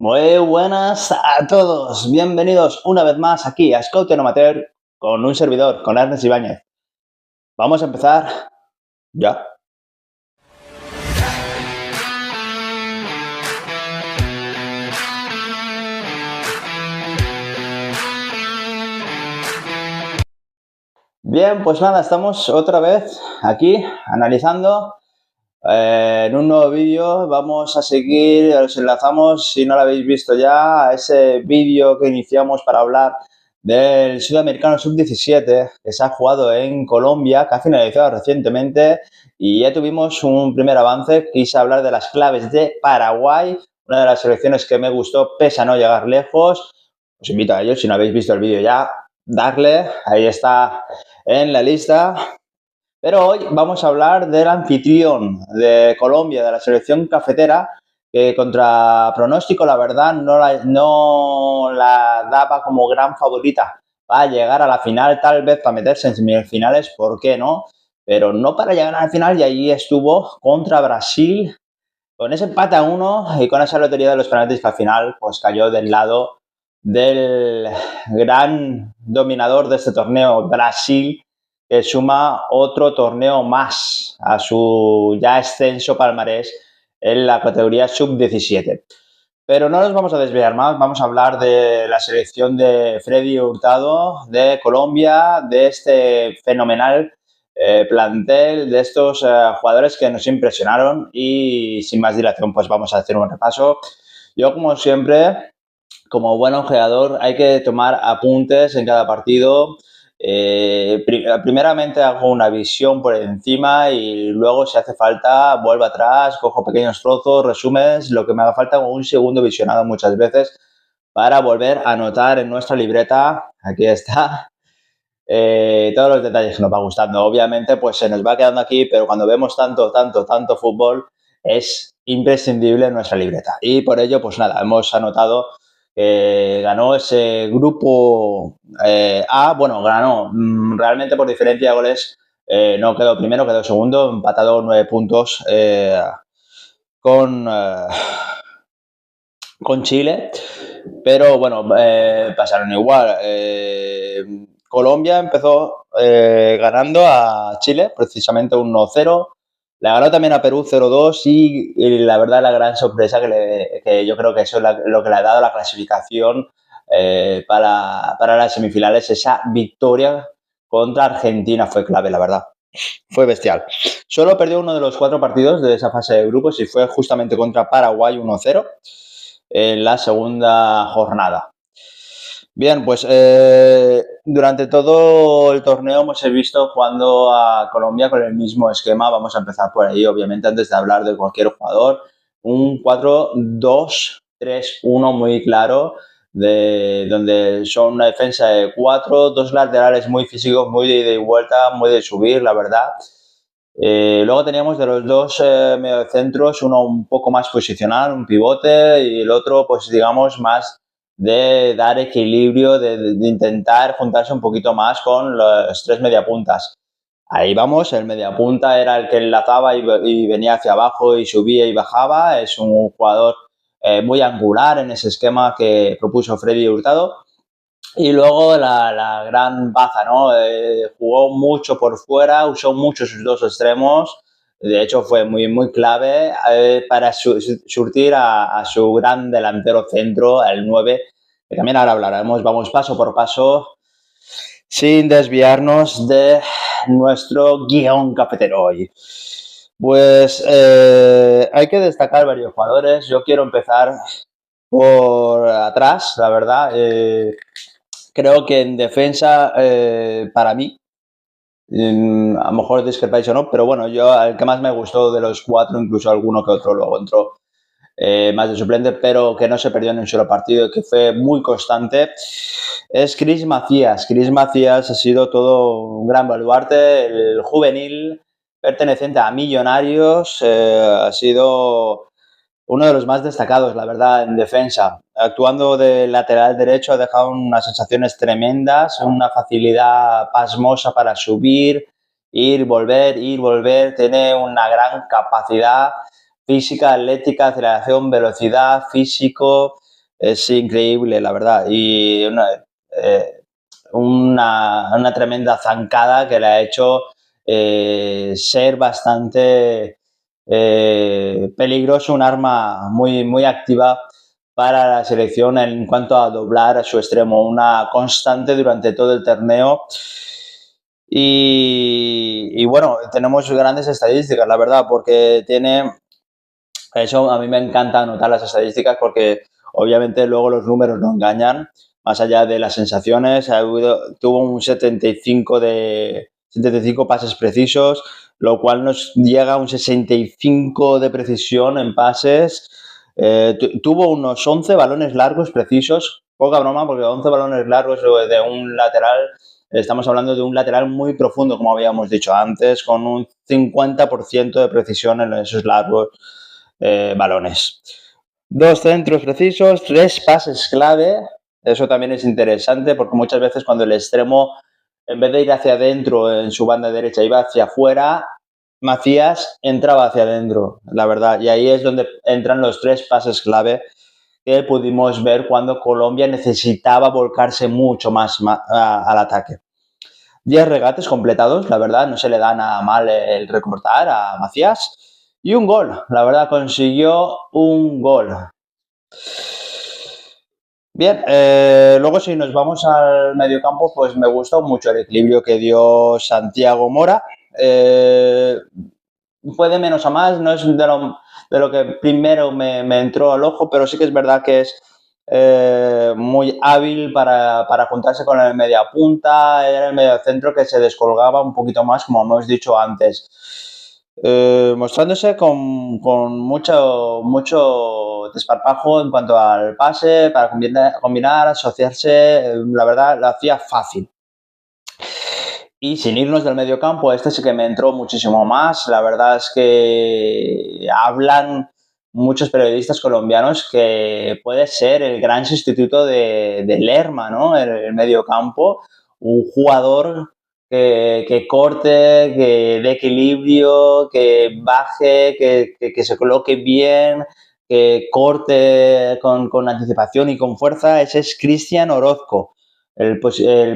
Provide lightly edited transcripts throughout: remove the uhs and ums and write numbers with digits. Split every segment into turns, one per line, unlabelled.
Muy buenas a todos, bienvenidos una vez más aquí a Scout Amateur con un servidor, con Ernest Ibáñez. Vamos a empezar ya. Bien, pues nada, estamos otra vez aquí analizando en un nuevo vídeo. Vamos a seguir, os enlazamos, si no lo habéis visto ya, a ese vídeo que iniciamos para hablar del Sudamericano Sub-17 que se ha jugado en Colombia, que ha finalizado recientemente, y ya tuvimos un primer avance. Quise hablar de las claves de Paraguay, una de las selecciones que me gustó pese a no llegar lejos. Os invito a ello, si no habéis visto el vídeo ya, darle, ahí está en la lista. Pero hoy vamos a hablar del anfitrión de Colombia, de la selección cafetera, que contra pronóstico, la verdad, no la daba como gran favorita para llegar a la final, tal vez para meterse en semifinales, ¿por qué no? Pero no para llegar a la final, y ahí estuvo contra Brasil, con ese empate a uno y con esa lotería de los penaltis que al final pues cayó del lado del gran dominador de este torneo, Brasil, que suma otro torneo más a su ya extenso palmarés en la categoría sub-17. Pero no nos vamos a desviar más, vamos a hablar de la selección de Freddy Hurtado, de Colombia, de este fenomenal plantel, de estos jugadores que nos impresionaron, y sin más dilación pues vamos a hacer un repaso. Yo, como siempre, como buen ojeador, hay que tomar apuntes en cada partido. Primeramente hago una visión por encima y luego, si hace falta, vuelvo atrás, cojo pequeños trozos, resúmenes, lo que me haga falta, un segundo visionado muchas veces para volver a anotar en nuestra libreta. Aquí está. Todos los detalles que nos va gustando. Obviamente, pues se nos va quedando aquí, pero cuando vemos tanto fútbol, es imprescindible en nuestra libreta. Y por ello, pues nada, hemos anotado que ganó ese grupo A. Bueno, ganó realmente por diferencia de goles. No quedó primero, quedó segundo, empatado 9 puntos con, eh, con Chile. Pero bueno, pasaron igual. Colombia empezó ganando a Chile, precisamente 1-0. Le ganó también a Perú 0-2 y la verdad, la gran sorpresa que yo creo que eso es lo que le ha dado la clasificación para las semifinales. Esa victoria contra Argentina fue clave, la verdad. Fue bestial. Solo perdió uno de los 4 partidos de esa fase de grupos y fue justamente contra Paraguay 1-0 en la segunda jornada. Bien, pues durante todo el torneo hemos visto jugando a Colombia con el mismo esquema. Vamos a empezar por ahí, obviamente, antes de hablar de cualquier jugador. Un 4-2-3-1 muy claro, donde son una defensa de 4, 2 laterales muy físicos, muy de ida y vuelta, muy de subir, la verdad. Luego teníamos de los dos mediocentros, uno un poco más posicional, un pivote, y el otro, pues digamos, más de dar equilibrio, de intentar juntarse un poquito más con los 3 mediapuntas. Ahí vamos, el mediapunta era el que enlazaba y venía hacia abajo y subía y bajaba. Es un jugador muy angular en ese esquema que propuso Freddy Hurtado. Y luego la gran baza, ¿no? Jugó mucho por fuera, usó mucho sus dos extremos. De hecho, fue muy clave para surtir a su gran delantero centro, el 9, que también ahora hablaremos. Vamos paso por paso, sin desviarnos de nuestro guión cafetero hoy. Pues hay que destacar varios jugadores. Yo quiero empezar por atrás, la verdad. Creo que en defensa, para mí, a lo mejor discrepáis o no, pero bueno, yo al que más me gustó de los 4, incluso alguno que otro luego entró más de suplente, pero que no se perdió en un solo partido y que fue muy constante, es Chris Macías. Chris Macías ha sido todo un gran baluarte, el juvenil perteneciente a Millonarios, ha sido uno de los más destacados, la verdad, en defensa. Actuando de lateral derecho ha dejado unas sensaciones tremendas, una facilidad pasmosa para subir, ir, volver. Tiene una gran capacidad física, atlética, aceleración, velocidad, físico. es increíble, la verdad. Y una tremenda zancada que le ha hecho ser bastante peligroso, un arma muy, muy activa para la selección en cuanto a doblar a su extremo, una constante durante todo el torneo. Y bueno, tenemos grandes estadísticas, la verdad, porque tiene eso. A mí me encanta anotar las estadísticas porque obviamente luego los números no engañan, más allá de las sensaciones. Tuvo un 75 pases precisos, lo cual nos llega a un 65 de precisión en pases. Tuvo unos 11 balones largos precisos, poca broma, porque 11 balones largos de un lateral, estamos hablando de un lateral muy profundo, como habíamos dicho antes, con un 50% de precisión en esos largos balones. 2 centros precisos, 3 pases clave. Eso también es interesante porque muchas veces cuando el extremo, en vez de ir hacia adentro en su banda derecha, iba hacia afuera, Macías entraba hacia adentro, la verdad. Y ahí es donde entran los 3 pases clave que pudimos ver cuando Colombia necesitaba volcarse mucho más al ataque. 10 regates completados, la verdad, no se le da nada mal el recortar a Macías. Y un gol, la verdad, consiguió un gol. Bien, luego si nos vamos al mediocampo, pues me gustó mucho el equilibrio que dio Santiago Mora. Fue de menos a más, no es de lo que primero me entró al ojo, pero sí que es verdad que es muy hábil para juntarse con el media punta. Era el medio centro que se descolgaba un poquito más, como hemos dicho antes. Mostrándose con mucho desparpajo en cuanto al pase, para combinar, asociarse, la verdad, lo hacía fácil. Y sin irnos del medio campo, este sí que me entró muchísimo más. La verdad es que hablan muchos periodistas colombianos que puede ser el gran sustituto de Lerma, ¿no? El medio campo, un jugador que corte, que dé equilibrio, que baje, que se coloque bien, que corte con anticipación y con fuerza. Ese es Cristian Orozco, el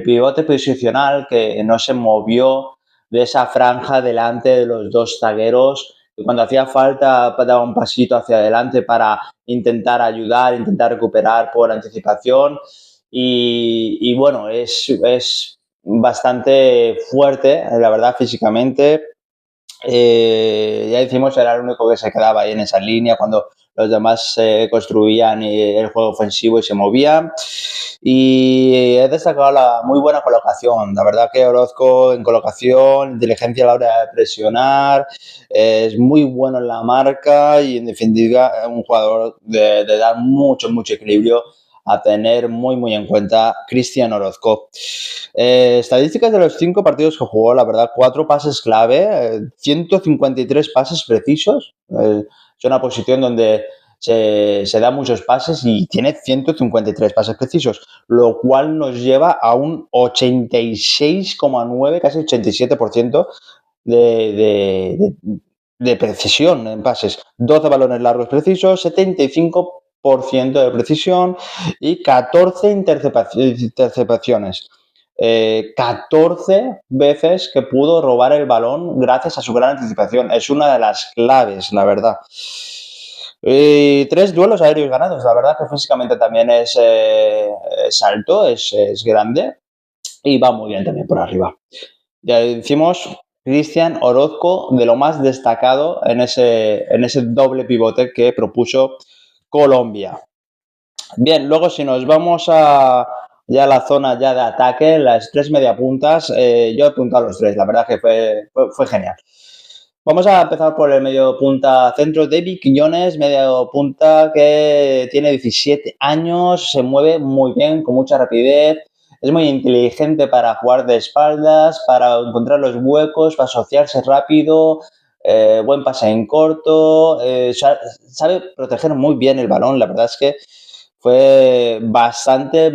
pivote posicional que no se movió de esa franja delante de los dos zagueros, que cuando hacía falta daba un pasito hacia adelante para intentar ayudar, intentar recuperar por anticipación. Y bueno, es bastante fuerte, la verdad, físicamente. Ya decimos, era el único que se quedaba ahí en esa línea cuando los demás construían el juego ofensivo y se movían. Y he destacado la muy buena colocación. La verdad que Orozco en colocación, inteligencia a la hora de presionar, es muy bueno en la marca y en definitiva un jugador de dar mucho equilibrio a tener muy en cuenta Cristian Orozco. Estadísticas de los 5 partidos que jugó, la verdad, 4 pases clave, 153 pases precisos. Es una posición donde se da muchos pases y tiene 153 pases precisos, lo cual nos lleva a un 86,9, casi 87% de precisión en pases. 12 balones largos precisos, 75% de precisión y 14 interceptaciones. 14 veces que pudo robar el balón gracias a su gran anticipación. Es una de las claves, la verdad. 3 duelos aéreos ganados. La verdad que físicamente también es alto, es grande y va muy bien también por arriba. Ya decimos, Cristian Orozco, de lo más destacado en ese doble pivote que propuso Colombia. Bien, luego si nos vamos a ya la zona ya de ataque, las 3 mediapuntas, yo he apuntado a los 3, la verdad que fue genial. Vamos a empezar por el medio punta centro, David Quiñones, medio punta que tiene 17 años, se mueve muy bien, con mucha rapidez, es muy inteligente para jugar de espaldas, para encontrar los huecos, para asociarse rápido, buen pase en corto, sabe proteger muy bien el balón, la verdad es que fue bastante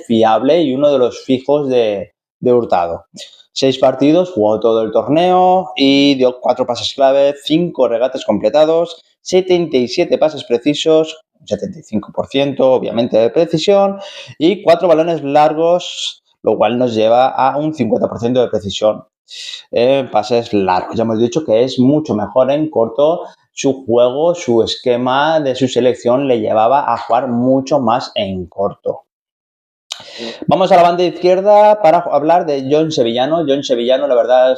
fiable y uno de los fijos de Hurtado. 6 partidos, jugó todo el torneo y dio 4 pases clave, 5 regates completados, 77 pases precisos, un 75% obviamente de precisión, y 4 balones largos, lo cual nos lleva a un 50% de precisión en pases largos. Ya hemos dicho que es mucho mejor en corto. Su juego, su esquema de su selección le llevaba a jugar mucho más en corto. Vamos a la banda izquierda para hablar de John Sevillano. John Sevillano, la verdad,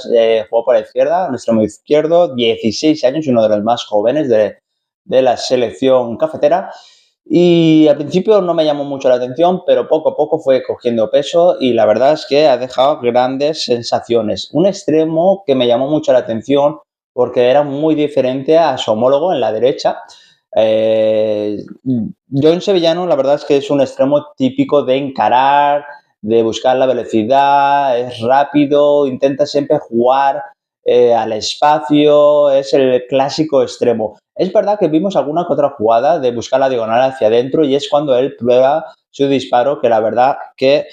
jugó por la izquierda, un extremo izquierdo, 16 años, uno de los más jóvenes de la selección cafetera. Y al principio no me llamó mucho la atención, pero poco a poco fue cogiendo peso y la verdad es que ha dejado grandes sensaciones. Un extremo que me llamó mucho la atención porque era muy diferente a su homólogo en la derecha. John Sevillano, la verdad es que es un extremo típico de encarar, de buscar la velocidad, es rápido, intenta siempre jugar al espacio, es el clásico extremo. Es verdad que vimos alguna que otra jugada de buscar la diagonal hacia adentro y es cuando él prueba su disparo, que la verdad que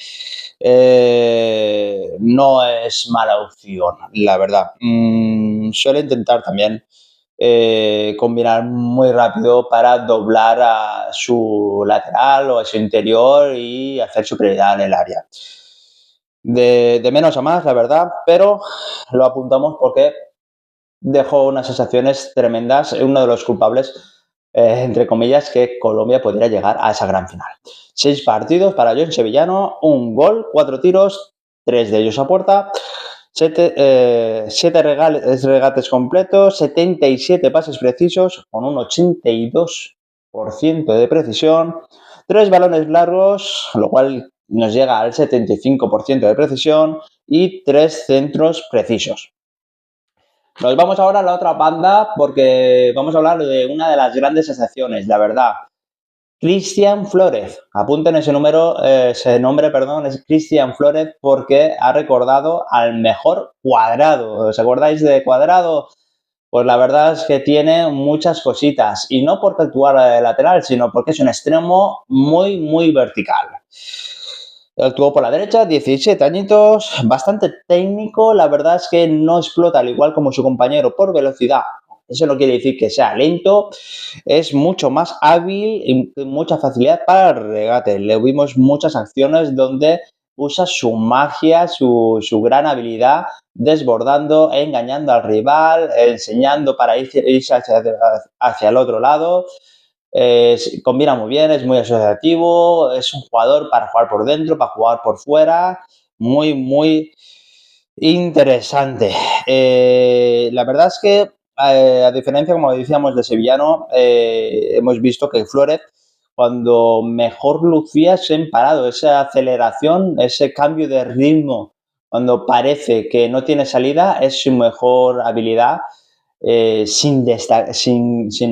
no es mala opción, la verdad. Suele intentar también combinar muy rápido para doblar a su lateral o a su interior y hacer superioridad en el área. De menos a más, la verdad, pero lo apuntamos porque dejó unas sensaciones tremendas, uno de los culpables, entre comillas, que Colombia podría llegar a esa gran final. 6 partidos para John Sevillano, un gol, 4 tiros, 3 de ellos a puerta, 7 regates completos, 77 pases precisos con un 82% de precisión, 3 balones largos, lo cual nos llega al 75% de precisión y 3 centros precisos. Nos vamos ahora a la otra banda porque vamos a hablar de una de las grandes sensaciones, la verdad. Cristian Flórez, apunten ese nombre, es Cristian Flórez porque ha recordado al mejor Cuadrado. ¿Os acordáis de Cuadrado? Pues la verdad es que tiene muchas cositas y no porque actuara de lateral, sino porque es un extremo muy, muy vertical. Actuó por la derecha, 17 añitos, bastante técnico, la verdad es que no explota al igual como su compañero por velocidad. Eso no quiere decir que sea lento, es mucho más hábil y mucha facilidad para el regate. Le vimos muchas acciones donde usa su magia, su gran habilidad, desbordando, engañando al rival, enseñando para irse hacia el otro lado. Combina muy bien, es muy asociativo, es un jugador para jugar por dentro, para jugar por fuera, muy, muy interesante. La verdad es que, a diferencia, como decíamos, de Sevillano, hemos visto que Flórez, cuando mejor lucía es en parado, esa aceleración, ese cambio de ritmo, cuando parece que no tiene salida, es su mejor habilidad, sin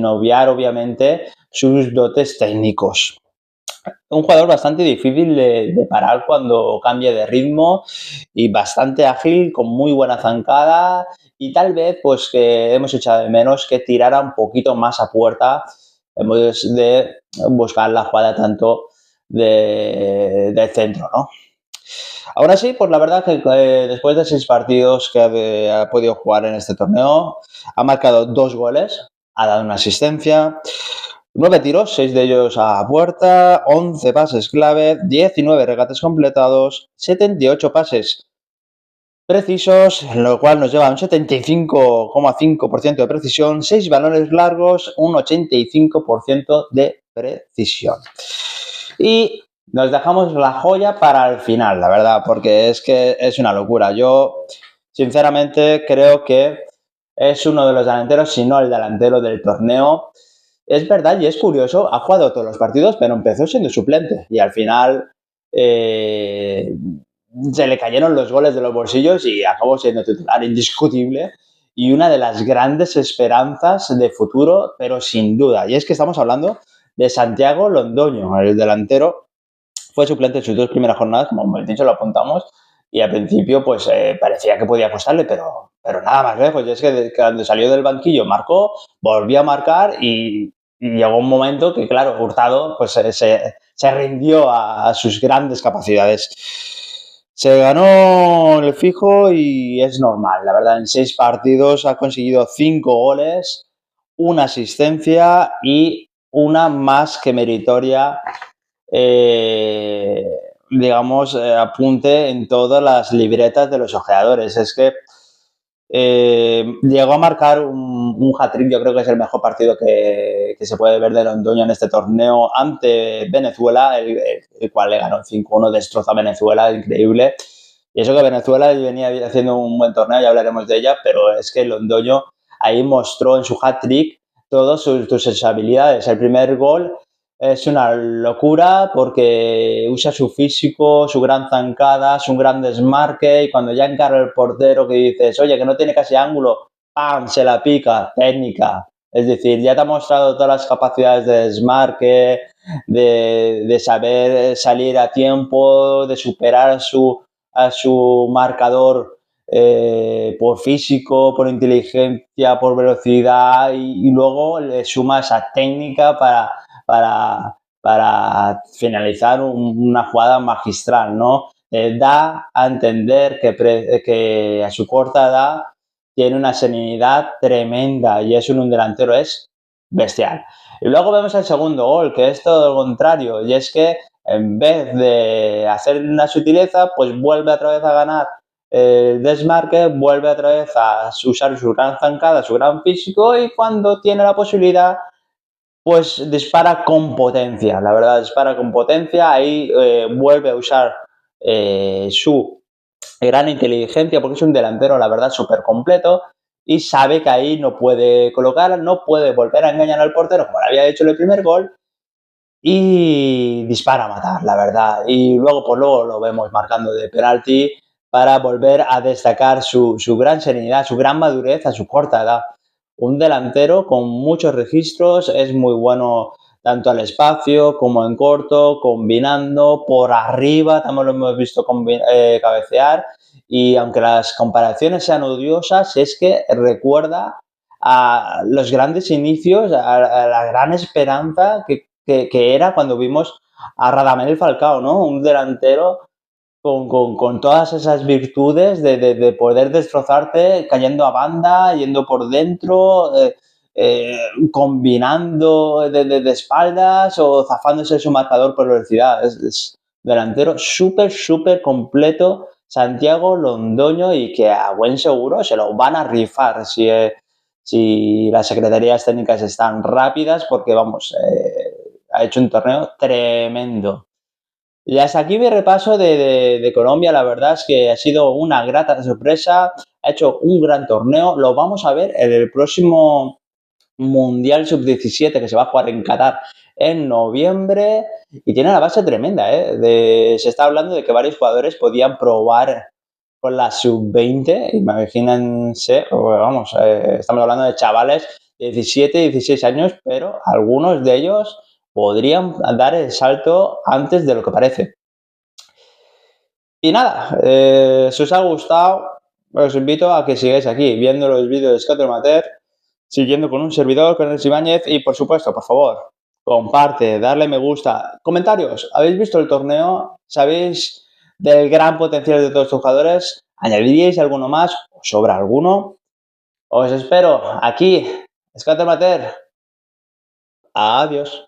obviar, obviamente, sus dotes técnicos. Un jugador bastante difícil de parar cuando cambia de ritmo y bastante ágil, con muy buena zancada y tal vez pues que hemos echado de menos que tirara un poquito más a puerta en vez de buscar la jugada tanto del centro, ¿no? Ahora sí, pues la verdad que después de 6 partidos que ha podido jugar en este torneo, ha marcado 2 goles, ha dado una asistencia, 9 tiros, 6 de ellos a puerta, 11 pases clave, 19 regates completados, 78 pases precisos, lo cual nos lleva a un 75,5% de precisión, 6 balones largos, un 85% de precisión. Y nos dejamos la joya para el final, la verdad, porque es que es una locura. Yo, sinceramente, creo que es uno de los delanteros, si no el delantero del torneo. Es verdad y es curioso, ha jugado todos los partidos, pero empezó siendo suplente y al final se le cayeron los goles de los bolsillos y acabó siendo titular indiscutible y una de las grandes esperanzas de futuro, pero sin duda. Y es que estamos hablando de Santiago Londoño, el delantero. Fue suplente en sus 2 primeras jornadas, como hemos dicho, lo apuntamos, y al principio pues parecía que podía costarle, pero nada más lejos. Y es que cuando salió del banquillo marcó, volvió a marcar y llegó un momento que, claro, Hurtado pues se rindió a sus grandes capacidades. Se ganó el fijo y es normal, la verdad, en 6 partidos ha conseguido 5 goles, una asistencia y una más que meritoria, digamos, apunte en todas las libretas de los ojeadores. Es que llegó a marcar un hat-trick, yo creo que es el mejor partido que se puede ver de Londoño en este torneo ante Venezuela, el cual le ganó 5-1, destroza a Venezuela, increíble. Y eso que Venezuela venía haciendo un buen torneo, ya hablaremos de ella, pero es que Londoño ahí mostró en su hat-trick todas sus habilidades. El primer gol es una locura porque usa su físico, su gran zancada, su gran desmarque y cuando ya encara el portero que dices, oye, que no tiene casi ángulo, ¡pam! Se la pica, técnica. Es decir, ya te ha mostrado todas las capacidades de desmarque, de saber salir a tiempo, de superar a su marcador por físico, por inteligencia, por velocidad y luego le suma esa técnica para finalizar una jugada magistral, ¿no? Da a entender que a su corta edad tiene una serenidad tremenda y es un delantero, es bestial. Y luego vemos el segundo gol, que es todo lo contrario, y es que en vez de hacer una sutileza, pues vuelve otra vez a ganar el desmarque, vuelve otra vez a usar su gran zancada, su gran físico y cuando tiene la posibilidad pues dispara con potencia, la verdad, dispara con potencia, ahí vuelve a usar su gran inteligencia, porque es un delantero, la verdad, súper completo, y sabe que ahí no puede colocar, no puede volver a engañar al portero, como lo había hecho en el primer gol, y dispara a matar, la verdad. Y luego, pues luego lo vemos marcando de penalti para volver a destacar su gran serenidad, su gran madurez a su corta edad. Un delantero con muchos registros, es muy bueno tanto al espacio como en corto, combinando por arriba, también lo hemos visto cabecear. Y aunque las comparaciones sean odiosas, es que recuerda a los grandes inicios, a la gran esperanza que era cuando vimos a Radamel Falcao, ¿no? Un delantero con todas esas virtudes de poder destrozarte cayendo a banda, yendo por dentro, combinando de espaldas o zafándose de su marcador por velocidad. Es delantero súper, súper completo, Santiago Londoño, y que a buen seguro se lo van a rifar si las secretarías técnicas están rápidas, porque vamos, ha hecho un torneo tremendo. Y hasta aquí mi repaso de Colombia. La verdad es que ha sido una grata sorpresa. Ha hecho un gran torneo. Lo vamos a ver en el próximo Mundial Sub-17 que se va a jugar en Qatar en noviembre. Y tiene la base tremenda, ¿eh? Se está hablando de que varios jugadores podían probar con la Sub-20. Imagínense, vamos, estamos hablando de chavales de 17, 16 años, pero algunos de ellos podrían dar el salto antes de lo que parece. Y nada, si os ha gustado, os invito a que sigáis aquí viendo los vídeos de Scott Mater, siguiendo con un servidor, con el Ibáñez, y por supuesto, por favor, comparte, darle me gusta. Comentarios, ¿habéis visto el torneo? ¿Sabéis del gran potencial de todos estos jugadores? ¿Añadiríais alguno más? ¿Os sobra alguno? Os espero aquí, Scott Mater. Adiós.